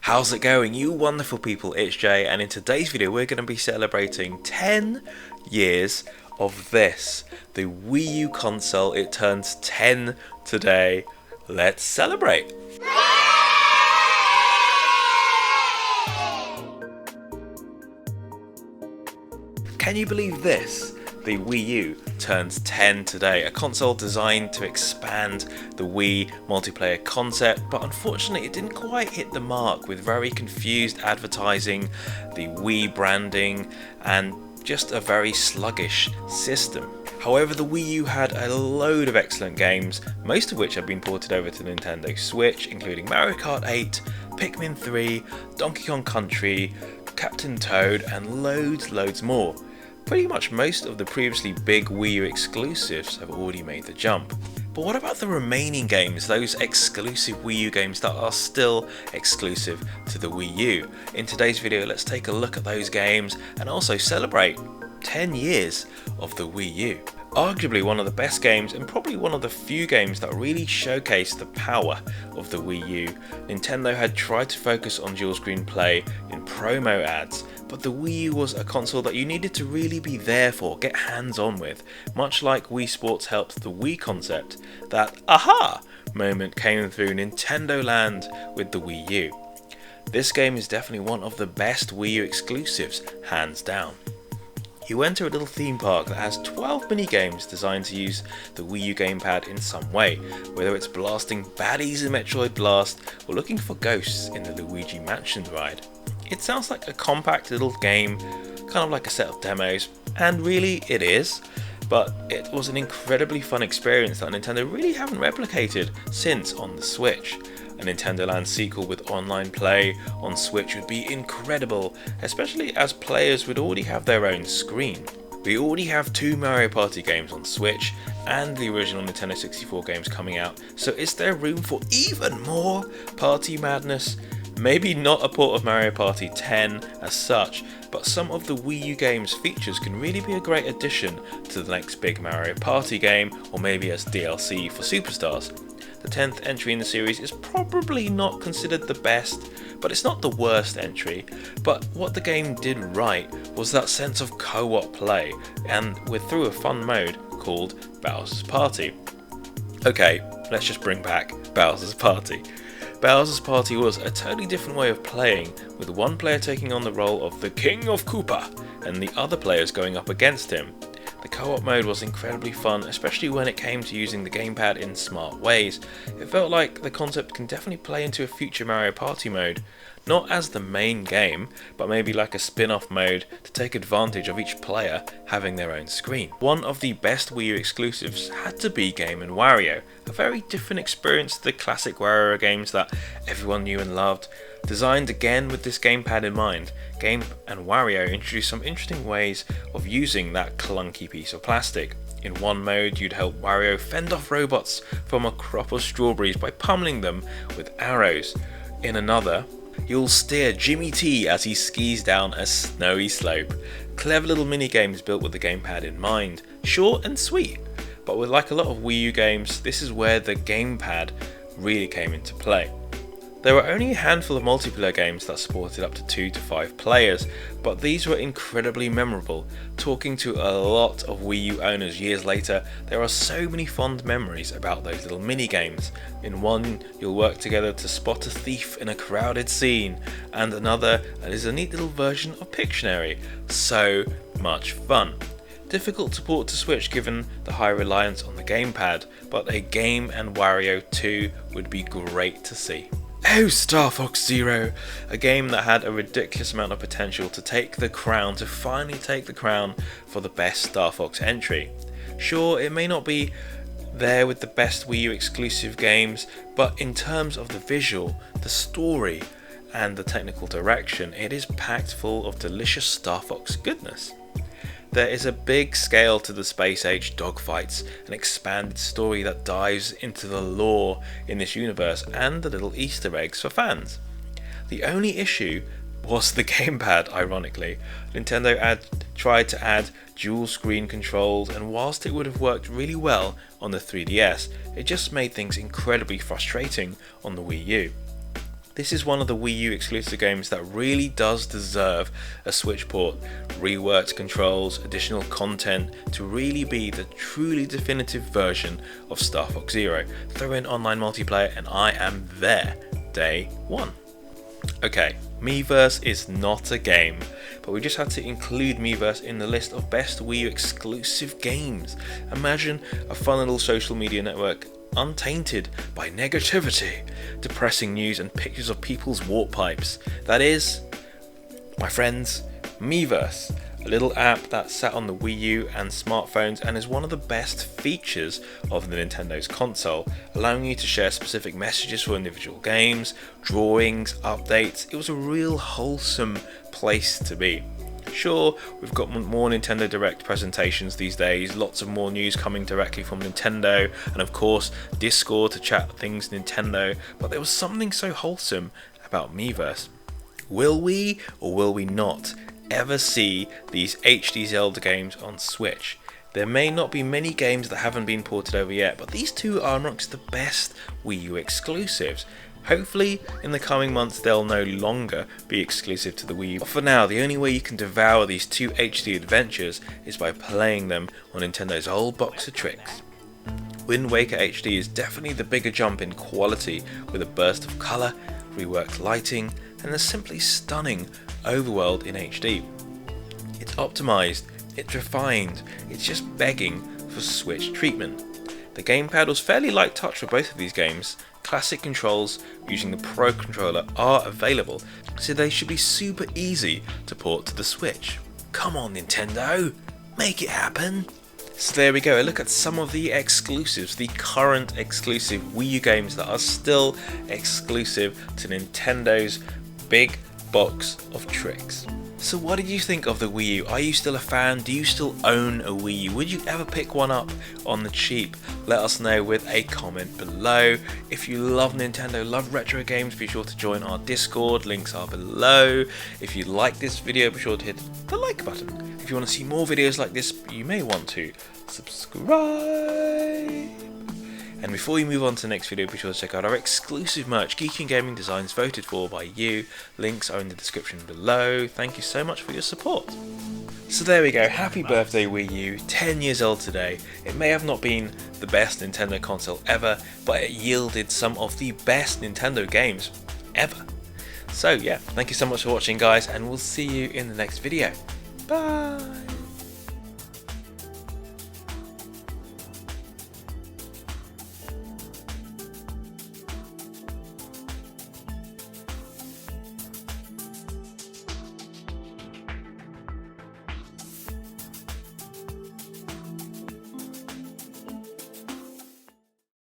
How's it going, you wonderful people? It's Jay, and in today's video we're going to be celebrating 10 years of this, the Wii U console. It turns 10 today. Let's celebrate! Can you believe this? The Wii U turns 10 today, a console designed to expand the Wii multiplayer concept, but unfortunately it didn't quite hit the mark with very confused advertising, the Wii branding, and just a very sluggish system. However, the Wii U had a load of excellent games, most of which have been ported over to Nintendo Switch, including Mario Kart 8, Pikmin 3, Donkey Kong Country, Captain Toad, and loads more. Pretty much most of the previously big Wii U exclusives have already made the jump. But what about the remaining games, those exclusive Wii U games that are still exclusive to the Wii U? In today's video, let's take a look at those games and also celebrate 10 years of the Wii U. Arguably one of the best games, and probably one of the few games that really showcased the power of the Wii U. Nintendo had tried to focus on dual screen play in promo ads, but the Wii U was a console that you needed to really be there for, get hands on with. Much like Wii Sports helped the Wii concept, that aha moment came through Nintendo Land with the Wii U. This game is definitely one of the best Wii U exclusives, hands down. You enter a little theme park that has 12 mini-games designed to use the Wii U gamepad in some way, whether it's blasting baddies in Metroid Blast or looking for ghosts in the Luigi Mansion ride. It sounds like a compact little game, kind of like a set of demos, and really it is, but it was an incredibly fun experience that Nintendo really haven't replicated since on the Switch. A Nintendo Land sequel with online play on Switch would be incredible, especially as players would already have their own screen. We already have 2 Mario Party games on Switch and the original Nintendo 64 games coming out, so is there room for even more party madness? Maybe not a port of Mario Party 10 as such, but some of the Wii U game's features can really be a great addition to the next big Mario Party game, or maybe as DLC for Superstars. The 10th entry in the series is probably not considered the best, but it's not the worst entry. But what the game did right was that sense of co-op play, and through a fun mode called Bowser's Party. Okay, let's just bring back Bowser's Party. Bowser's Party was a totally different way of playing, with one player taking on the role of the King of Koopa, and the other players going up against him. The co-op mode was incredibly fun, especially when it came to using the gamepad in smart ways. It felt like the concept can definitely play into a future Mario Party mode, not as the main game, but maybe like a spin-off mode to take advantage of each player having their own screen. One of the best Wii U exclusives had to be Game & Wario, a very different experience to the classic Wario games that everyone knew and loved. Designed again with this gamepad in mind, Game & Wario introduced some interesting ways of using that clunky piece of plastic. In one mode, you'd help Wario fend off robots from a crop of strawberries by pummeling them with arrows. In another, you'll steer Jimmy T as he skis down a snowy slope. Clever little mini-games built with the gamepad in mind, short and sweet, but with like a lot of Wii U games, this is where the gamepad really came into play. There were only a handful of multiplayer games that supported up to 2 to 5 players, but these were incredibly memorable. Talking to a lot of Wii U owners years later, there are so many fond memories about those little mini games. In one, you'll work together to spot a thief in a crowded scene, and another is a neat little version of Pictionary. So much fun. Difficult to port to Switch given the high reliance on the gamepad, but a Game & Wario 2 would be great to see. Oh, Star Fox Zero! A game that had a ridiculous amount of potential to finally take the crown for the best Star Fox entry. Sure, it may not be there with the best Wii U exclusive games, but in terms of the visual, the story, and the technical direction, it is packed full of delicious Star Fox goodness. There is a big scale to the space age dogfights, an expanded story that dives into the lore in this universe, and the little Easter eggs for fans. The only issue was the gamepad, ironically. Nintendo tried to add dual screen controls, and whilst it would have worked really well on the 3DS, it just made things incredibly frustrating on the Wii U. This is one of the Wii U exclusive games that really does deserve a Switch port, reworked controls, additional content to really be the truly definitive version of Star Fox Zero. Throw in online multiplayer and I am there, day one. Okay, Miiverse is not a game, but we just had to include Miiverse in the list of best Wii U exclusive games. Imagine a fun little social media network untainted by negativity, depressing news and pictures of people's warp pipes. That is, my friends, Miiverse, a little app that sat on the Wii U and smartphones and is one of the best features of the Nintendo's console, allowing you to share specific messages for individual games, drawings, updates. It was a real wholesome place to be. Sure, we've got more Nintendo Direct presentations these days, lots of more news coming directly from Nintendo, and of course Discord to chat things Nintendo, but there was something so wholesome about Miiverse. Will we, or will we not, ever see these HD Zelda games on Switch? There may not be many games that haven't been ported over yet, but these two are amongst the best Wii U exclusives. Hopefully, in the coming months they'll no longer be exclusive to the Wii U. But for now, the only way you can devour these two HD adventures is by playing them on Nintendo's old box of tricks. Wind Waker HD is definitely the bigger jump in quality, with a burst of colour, reworked lighting, and a simply stunning overworld in HD. It's optimised, it's refined, it's just begging for Switch treatment. The gamepad was fairly light touch for both of these games. Classic controls using the Pro controller are available, so they should be super easy to port to the Switch. Come on Nintendo, make it happen! So there we go, a look at some of the exclusives, the current exclusive Wii U games that are still exclusive to Nintendo's big box of tricks. So what did you think of the Wii U? Are you still a fan? Do you still own a Wii U? Would you ever pick one up on the cheap? Let us know with a comment below. If you love Nintendo, love retro games, be sure to join our Discord, links are below. If you like this video, be sure to hit the like button. If you want to see more videos like this, you may want to subscribe. And before we move on to the next video, be sure to check out our exclusive merch, Geeky and Gaming Designs voted for by you. Links are in the description below. Thank you so much for your support. So there we go, happy birthday Wii U, 10 years old today. It may have not been the best Nintendo console ever, but it yielded some of the best Nintendo games ever. So yeah, thank you so much for watching guys, and we'll see you in the next video. Bye!